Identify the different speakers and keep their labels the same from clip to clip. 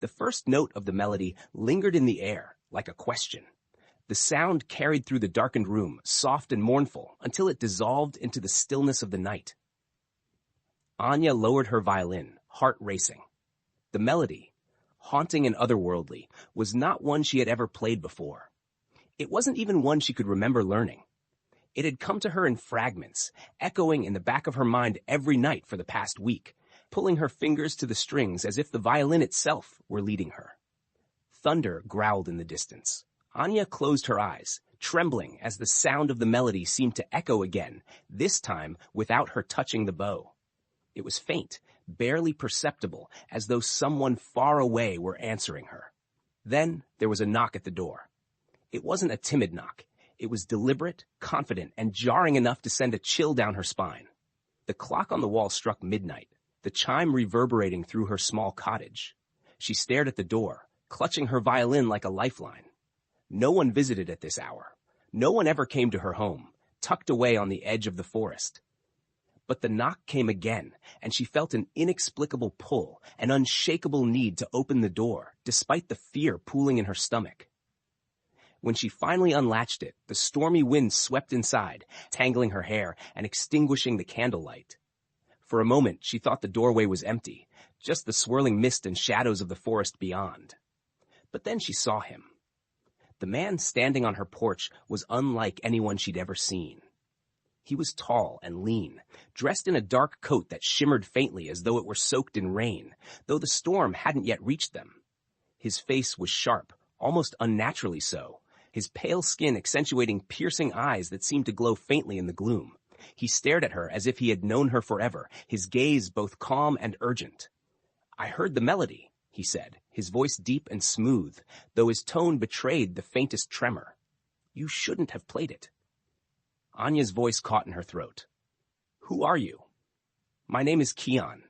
Speaker 1: The first note of the melody lingered in the air, like a question. The sound carried through the darkened room, soft and mournful, until it dissolved into the stillness of the night. Anya lowered her violin, heart racing. The melody, haunting and otherworldly, was not one she had ever played before. It wasn't even one she could remember learning. It had come to her in fragments, echoing in the back of her mind every night for the past week, pulling her fingers to the strings as if the violin itself were leading her. Thunder growled in the distance. Anya closed her eyes, trembling as the sound of the melody seemed to echo again, this time without her touching the bow. It was faint, barely perceptible, as though someone far away were answering her. Then there was a knock at the door. It wasn't a timid knock. It was deliberate, confident, and jarring enough to send a chill down her spine. The clock on the wall struck midnight, the chime reverberating through her small cottage. She stared at the door, clutching her violin like a lifeline. No one visited at this hour. No one ever came to her home, tucked away on the edge of the forest. But the knock came again, and she felt an inexplicable pull, an unshakable need to open the door, despite the fear pooling in her stomach. When she finally unlatched it, the stormy wind swept inside, tangling her hair and extinguishing the candlelight. For a moment, she thought the doorway was empty, just the swirling mist and shadows of the forest beyond. But then she saw him. The man standing on her porch was unlike anyone she'd ever seen. He was tall and lean, dressed in a dark coat that shimmered faintly as though it were soaked in rain, though the storm hadn't yet reached them. His face was sharp, almost unnaturally so, his pale skin accentuating piercing eyes that seemed to glow faintly in the gloom. He stared at her as if he had known her forever, his gaze both calm and urgent. "I heard the melody," he said, his voice deep and smooth, though his tone betrayed the faintest tremor. "You shouldn't have played it." Anya's voice caught in her throat. "Who are you?" "My name is Kian."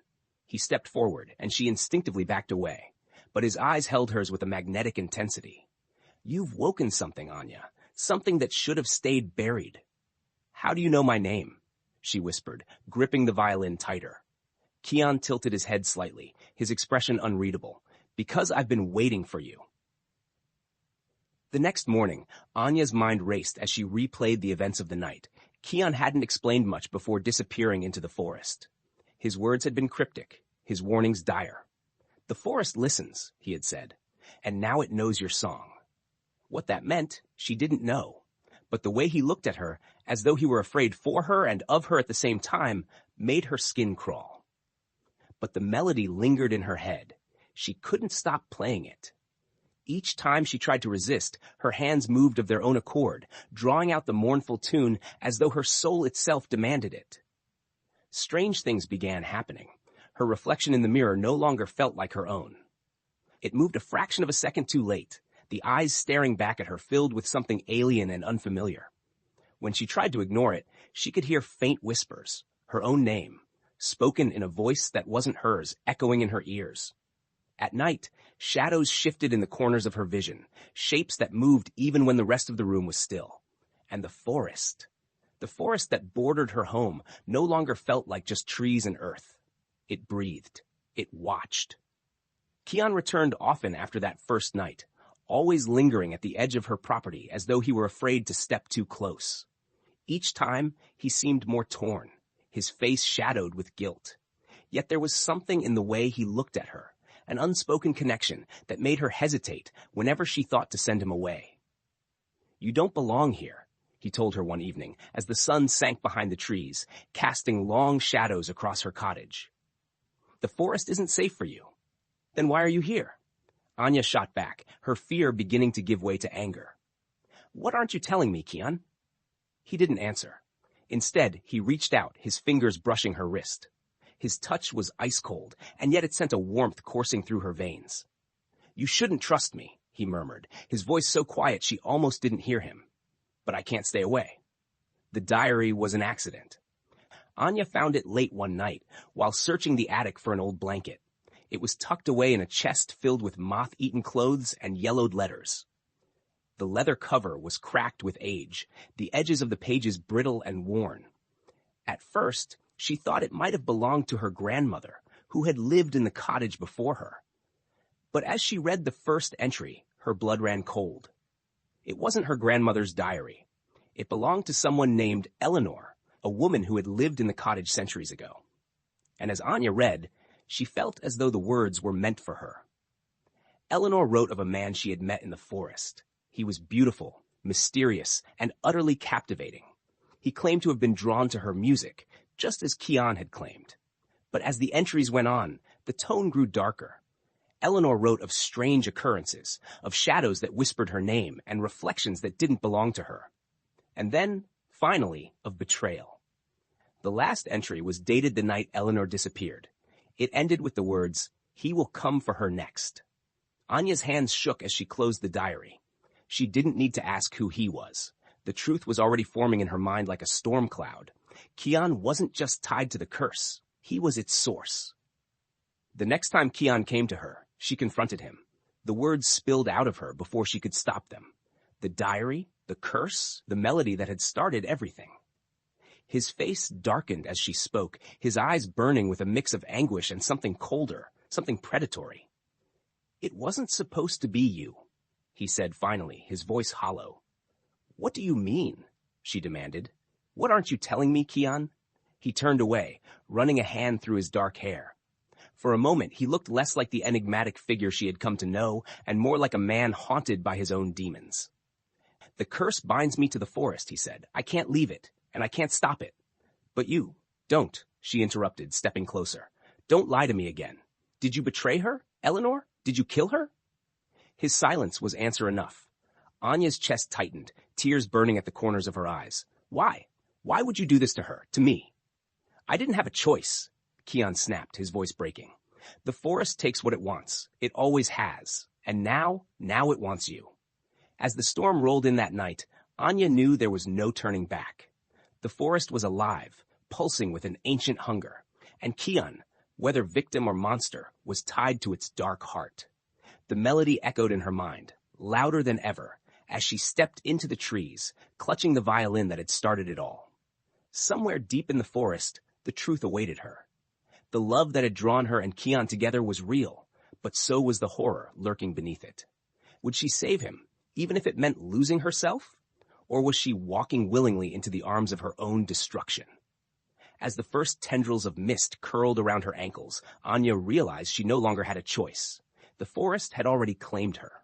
Speaker 1: He stepped forward, and she instinctively backed away, but his eyes held hers with a magnetic intensity. "You've woken something, Anya, something that should have stayed buried." "How do you know my name?" she whispered, gripping the violin tighter. Kian tilted his head slightly, his expression unreadable. "Because I've been waiting for you." The next morning, Anya's mind raced as she replayed the events of the night. Kian hadn't explained much before disappearing into the forest. His words had been cryptic, his warnings dire. "The forest listens," he had said, "and now it knows your song." What that meant, she didn't know. But the way he looked at her, as though he were afraid for her and of her at the same time, made her skin crawl. But the melody lingered in her head. She couldn't stop playing it. Each time she tried to resist, her hands moved of their own accord, drawing out the mournful tune as though her soul itself demanded it. Strange things began happening. Her reflection in the mirror no longer felt like her own. It moved a fraction of a second too late, the eyes staring back at her filled with something alien and unfamiliar. When she tried to ignore it, she could hear faint whispers, her own name, spoken in a voice that wasn't hers, echoing in her ears. At night, shadows shifted in the corners of her vision, shapes that moved even when the rest of the room was still. And the forest that bordered her home, no longer felt like just trees and earth. It breathed. It watched. Kian returned often after that first night, always lingering at the edge of her property as though he were afraid to step too close. Each time, he seemed more torn, his face shadowed with guilt. Yet there was something in the way he looked at her, an unspoken connection that made her hesitate whenever she thought to send him away. "You don't belong here," he told her one evening as the sun sank behind the trees, casting long shadows across her cottage. "The forest isn't safe for you." "Then why are you here?" Anya shot back, her fear beginning to give way to anger. "What aren't you telling me, Kian?" He didn't answer. Instead, he reached out, his fingers brushing her wrist. His touch was ice cold, and yet it sent a warmth coursing through her veins. "You shouldn't trust me," he murmured, his voice so quiet she almost didn't hear him. "But I can't stay away." The diary was an accident. Anya found it late one night, while searching the attic for an old blanket. It was tucked away in a chest filled with moth-eaten clothes and yellowed letters. The leather cover was cracked with age, the edges of the pages brittle and worn. At first, she thought it might have belonged to her grandmother, who had lived in the cottage before her. But as she read the first entry, her blood ran cold. It wasn't her grandmother's diary. It belonged to someone named Eleanor, a woman who had lived in the cottage centuries ago. And as Aanya read, she felt as though the words were meant for her. Eleanor wrote of a man she had met in the forest. He was beautiful, mysterious, and utterly captivating. He claimed to have been drawn to her music, just as Kian had claimed. But as the entries went on, the tone grew darker. Eleanor wrote of strange occurrences, of shadows that whispered her name, and reflections that didn't belong to her. And then, finally, of betrayal. The last entry was dated the night Eleanor disappeared. It ended with the words, "He will come for her next." Anya's hands shook as she closed the diary. She didn't need to ask who he was. The truth was already forming in her mind like a storm cloud. Kian wasn't just tied to the curse. He was its source. The next time Kian came to her, she confronted him. The words spilled out of her before she could stop them. The diary, the curse, the melody that had started everything. His face darkened as she spoke, his eyes burning with a mix of anguish and something colder, something predatory. "It wasn't supposed to be you," he said finally, his voice hollow. "What do you mean?" she demanded. "What aren't you telling me, Kian?" He turned away, running a hand through his dark hair. For a moment, he looked less like the enigmatic figure she had come to know and more like a man haunted by his own demons. "The curse binds me to the forest," he said. "I can't leave it, and I can't stop it." "But you, don't," she interrupted, stepping closer. "Don't lie to me again. Did you betray her, Eleanor? Did you kill her?" His silence was answer enough. Anya's chest tightened, tears burning at the corners of her eyes. "Why? Why would you do this to her, to me?" "I didn't have a choice," Kian snapped, his voice breaking. "The forest takes what it wants. It always has. And now it wants you." As the storm rolled in that night, Anya knew there was no turning back. The forest was alive, pulsing with an ancient hunger, and Kian, whether victim or monster, was tied to its dark heart. The melody echoed in her mind, louder than ever, as she stepped into the trees, clutching the violin that had started it all. Somewhere deep in the forest, the truth awaited her. The love that had drawn her and Kian together was real, but so was the horror lurking beneath it. Would she save him, even if it meant losing herself? Or was she walking willingly into the arms of her own destruction? As the first tendrils of mist curled around her ankles, Anya realized she no longer had a choice. The forest had already claimed her.